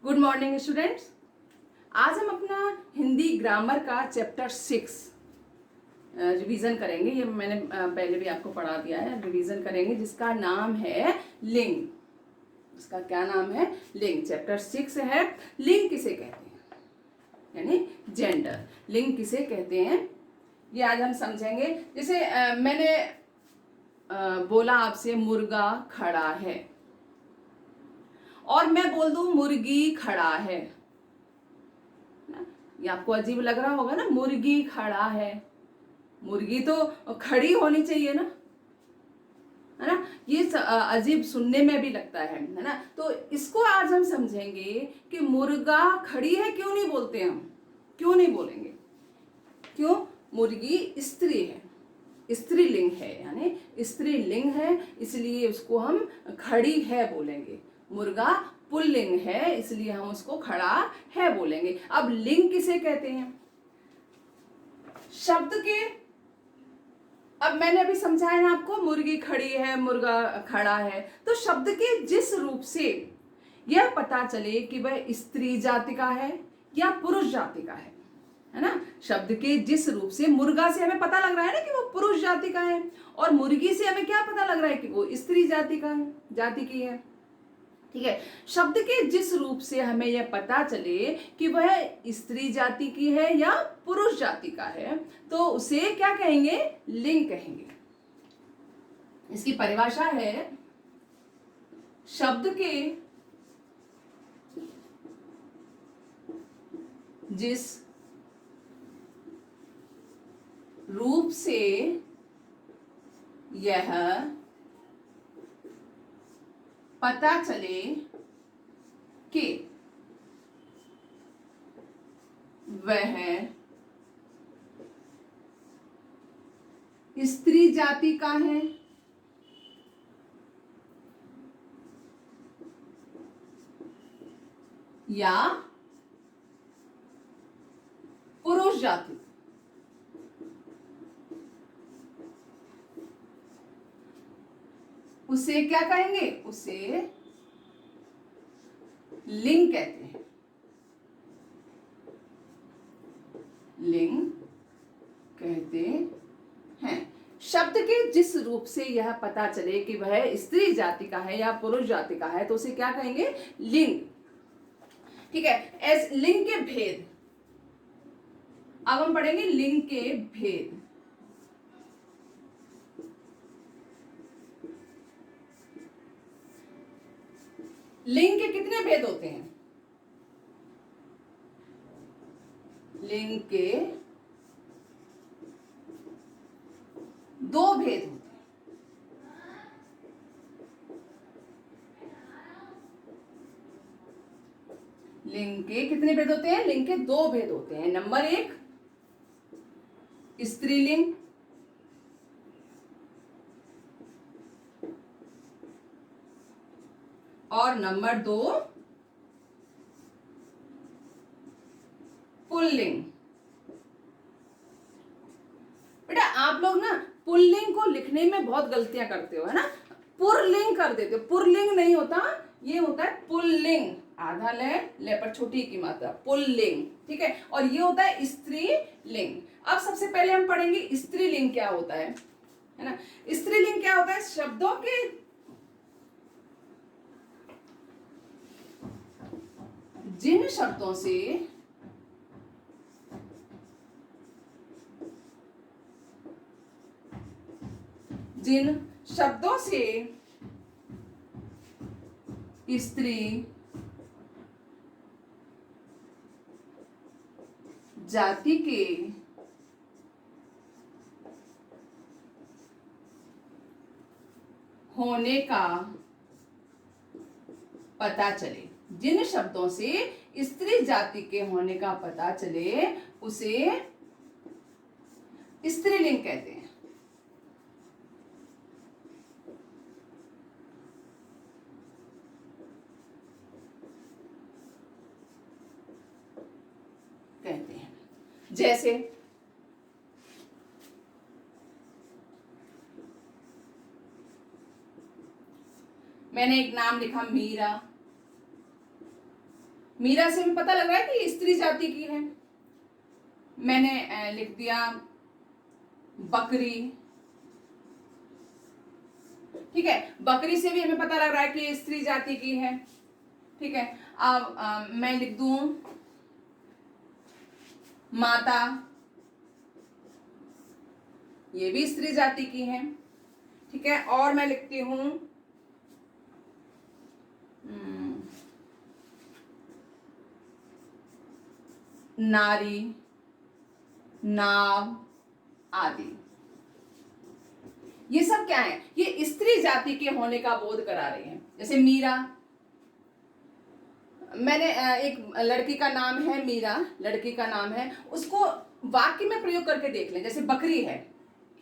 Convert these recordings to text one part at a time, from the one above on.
Good morning students. आज हम अपना हिंदी ग्रामर का चैप्टर 6 रिवीजन करेंगे। ये मैंने पहले भी आपको पढ़ा दिया है, रिवीजन करेंगे, जिसका नाम है लिंग। इसका क्या नाम है? लिंग। चैप्टर 6 है लिंग किसे कहते हैं, यानी जेंडर। लिंग किसे कहते हैं ये आज हम समझेंगे। जैसे मैंने बोला आपसे मुर्गा खड़ा है और मैं बोल दूं मुर्गी खड़ा है, ये आपको अजीब लग रहा होगा ना। मुर्गी खड़ा है, मुर्गी तो खड़ी होनी चाहिए ना, है ना। ये अजीब सुनने में भी लगता है ना। तो इसको आज हम समझेंगे कि मुर्गा खड़ी है क्यों नहीं बोलते हम, क्यों नहीं बोलेंगे, क्यों? मुर्गी स्त्री है, स्त्रीलिंग है, यानी स्त्रीलिंग है, इसलिए उसको हम खड़ी है बोलेंगे। मुर्गा पुल्लिंग है, इसलिए हम उसको खड़ा है बोलेंगे। अब लिंग किसे कहते हैं? शब्द के, अब मैंने अभी समझाया ना आपको, मुर्गी खड़ी है, मुर्गा खड़ा है, तो शब्द के जिस रूप से यह पता चले कि वह स्त्री जाति का है या पुरुष जाति का है ना। शब्द के जिस रूप से, मुर्गा से हमें पता लग रहा है ना कि वो पुरुष जाति का है, और मुर्गी से हमें क्या पता लग रहा है कि वो स्त्री जाति का है, जाति की है। ठीक है। शब्द के जिस रूप से हमें यह पता चले कि वह स्त्री जाति की है या पुरुष जाति का है, तो उसे क्या कहेंगे? लिंग कहेंगे। इसकी परिभाषा है, शब्द के जिस रूप से यह पता चले कि वह स्त्री जाति का है या पुरुष जाति, उसे क्या कहेंगे? उसे लिंग कहते हैं। लिंग कहते हैं। शब्द के जिस रूप से यह पता चले कि वह स्त्री जाति का है या पुरुष जाति का है, तो उसे क्या कहेंगे? लिंग। ठीक है। एस लिंग के भेद, अब हम पढ़ेंगे लिंग के भेद। लिंग के कितने भेद होते हैं? लिंग के 2 भेद होते हैं। लिंग के कितने भेद होते हैं? लिंग के 2 भेद होते हैं। नंबर 1 स्त्रीलिंग, और नंबर 2 पुल्लिंग। बेटा आप लोग ना पुल्लिंग को लिखने में बहुत गलतियां करते हो, है ना। पुरलिंग कर देते हो, पुरलिंग नहीं होता, ये होता है पुल्लिंग। आधा ले पर छोटी की मात्रा, पुल्लिंग। ठीक है। और ये होता है स्त्रीलिंग। अब सबसे पहले हम पढ़ेंगे स्त्रीलिंग क्या होता है ना। स्त्रीलिंग क्या होता है? शब्दों के जिन शब्दों से स्त्री जाति के होने का पता चले, जिन शब्दों से स्त्री जाति के होने का पता चले, उसे स्त्रीलिंग कहते हैं। जैसे मैंने एक नाम लिखा मीरा, मीरा से भी पता लग रहा है कि ये स्त्री जाति की है। मैंने लिख दिया बकरी, ठीक है, बकरी से भी हमें पता लग रहा है कि ये स्त्री जाति की है, ठीक है। अब मैं लिख दूं माता, ये भी स्त्री जाति की है, ठीक है। और मैं लिखती हूं नारी, नाव आदि। ये सब क्या है, ये स्त्री जाति के होने का बोध करा रहे हैं। जैसे मीरा, मैंने एक लड़की का नाम है मीरा, लड़की का नाम है, उसको वाक्य में प्रयोग करके देख लें। जैसे बकरी है,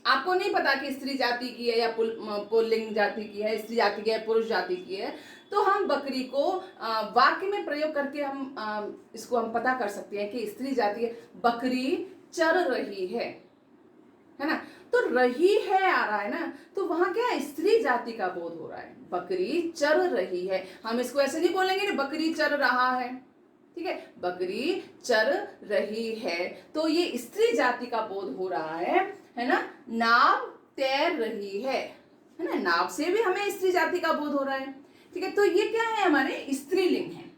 आपको नहीं पता कि स्त्री जाति की है या पुल्लिंग जाति की है, स्त्री जाति की है, पुरुष जाति की है, तो हम बकरी को वाक्य में प्रयोग करके हम इसको हम पता कर सकते हैं कि स्त्री जाति है। बकरी चर रही है ना, तो रही है आ रहा है ना, तो वहां क्या स्त्री जाति का बोध हो रहा है। बकरी चर रही है, हम इसको ऐसे नहीं बोलेंगे कि बकरी चर रहा है, ठीक है, बकरी चर रही है, तो ये स्त्री जाति का बोध हो रहा है ना। नाव तैर रही है ना, नाव से भी हमें स्त्री जाति का बोध हो रहा है, ठीक है। तो ये क्या है, हमारे स्त्रीलिंग है।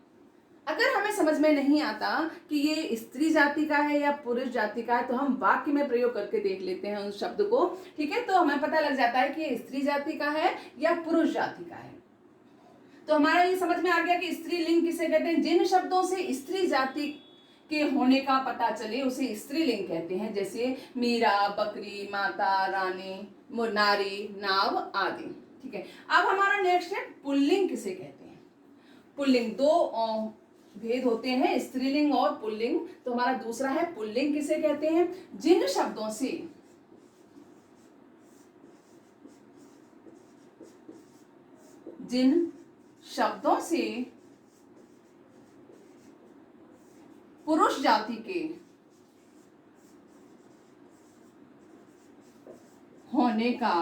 अगर हमें समझ में नहीं आता कि ये स्त्री जाति का है या पुरुष जाति का है, तो हम वाक्य में प्रयोग करके देख लेते हैं उस शब्द को, ठीक है, तो हमें पता लग जाता है कि ये स्त्री जाति का है या पुरुष जाति का है। तो हमारा ये समझ में आ गया कि स्त्रीलिंग किसे कहते हैं। जिन शब्दों से स्त्री जाति के होने का पता चले उसे स्त्रीलिंग कहते हैं। जैसे मीरा, बकरी, माता, रानी, नारी, नाव आदि, ठीक है। अब हमारा नेक्स्ट है पुल्लिंग किसे कहते हैं। पुल्लिंग, दो भेद होते हैं, स्त्रीलिंग और पुल्लिंग। तो हमारा दूसरा है पुल्लिंग किसे कहते हैं। जिन शब्दों से पुरुष जाति के होने का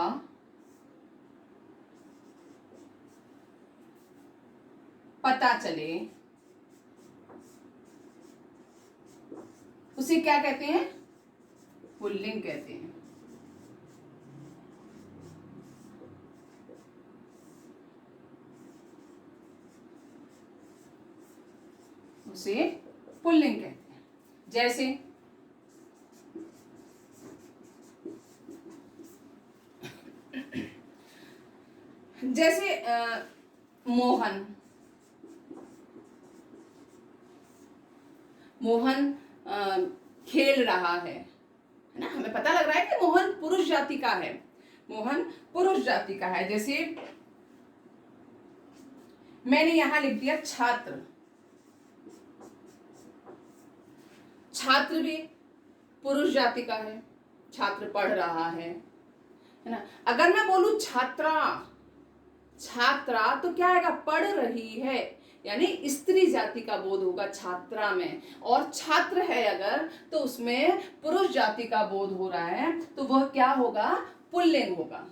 पता चले उसे क्या कहते हैं, पुल्लिंग कहते हैं। उसे पुल्लिंग कहते हैं। जैसे मोहन, मोहन खेल रहा है ना, हमें पता लग रहा है कि मोहन पुरुष जाति का है, मोहन पुरुष जाति का है। जैसे मैंने यहां लिख दिया छात्र, छात्र भी पुरुष जाति का है, छात्र पढ़ रहा है ना। अगर मैं बोलूं छात्रा, छात्रा तो क्या आएगा, पढ़ रही है, यानी स्त्री जाति का बोध होगा छात्रा में। और छात्र है अगर, तो उसमें पुरुष जाति का बोध हो रहा है, तो वह क्या होगा, पुल्लिंग होगा,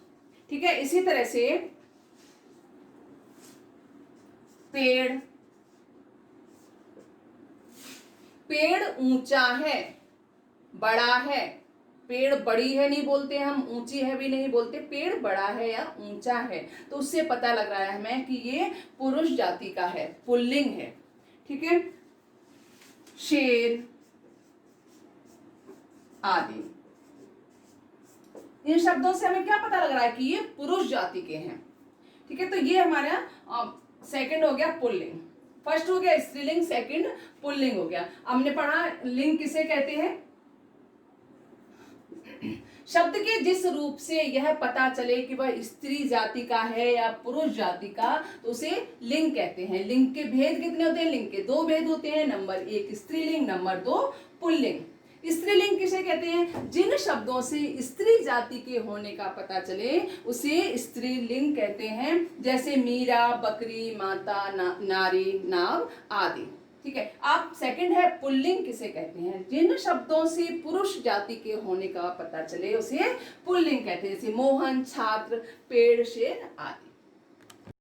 ठीक है। इसी तरह से पेड़, पेड़ ऊंचा है, बड़ा है, पेड़ बड़ी है नहीं बोलते हम, ऊंची है भी नहीं बोलते, पेड़ बड़ा है या ऊंचा है, तो उससे पता लग रहा है हमें कि ये पुरुष जाति का है, पुल्लिंग है, ठीक है। शेर आदि, इन शब्दों से हमें क्या पता लग रहा है कि ये पुरुष जाति के हैं, ठीक है। तो ये हमारा सेकंड हो गया पुल्लिंग, फर्स्ट हो गया स्त्रीलिंग, सेकंड पुल्लिंग हो गया। हमने पढ़ा लिंग किसे कहते हैं, शब्द के जिस रूप से यह पता चले कि वह स्त्री जाति का है या पुरुष जाति का, तो उसे लिंग कहते हैं। लिंग के भेद कितने होते हैं, लिंग के दो भेद होते हैं, नंबर 1 स्त्रीलिंग, नंबर 2 पुल्लिंग। स्त्रीलिंग किसे कहते हैं, जिन शब्दों से स्त्री जाति के होने का पता चले उसे स्त्रीलिंग कहते हैं। जैसे मीरा, बकरी, माता, नारी, नाव आदि, ठीक है। आप सेकंड है पुल्लिंग किसे कहते हैं, जिन शब्दों से पुरुष जाति के होने का पता चले उसे पुल्लिंग कहते हैं। जैसे मोहन, छात्र, पेड़, शेर आदि।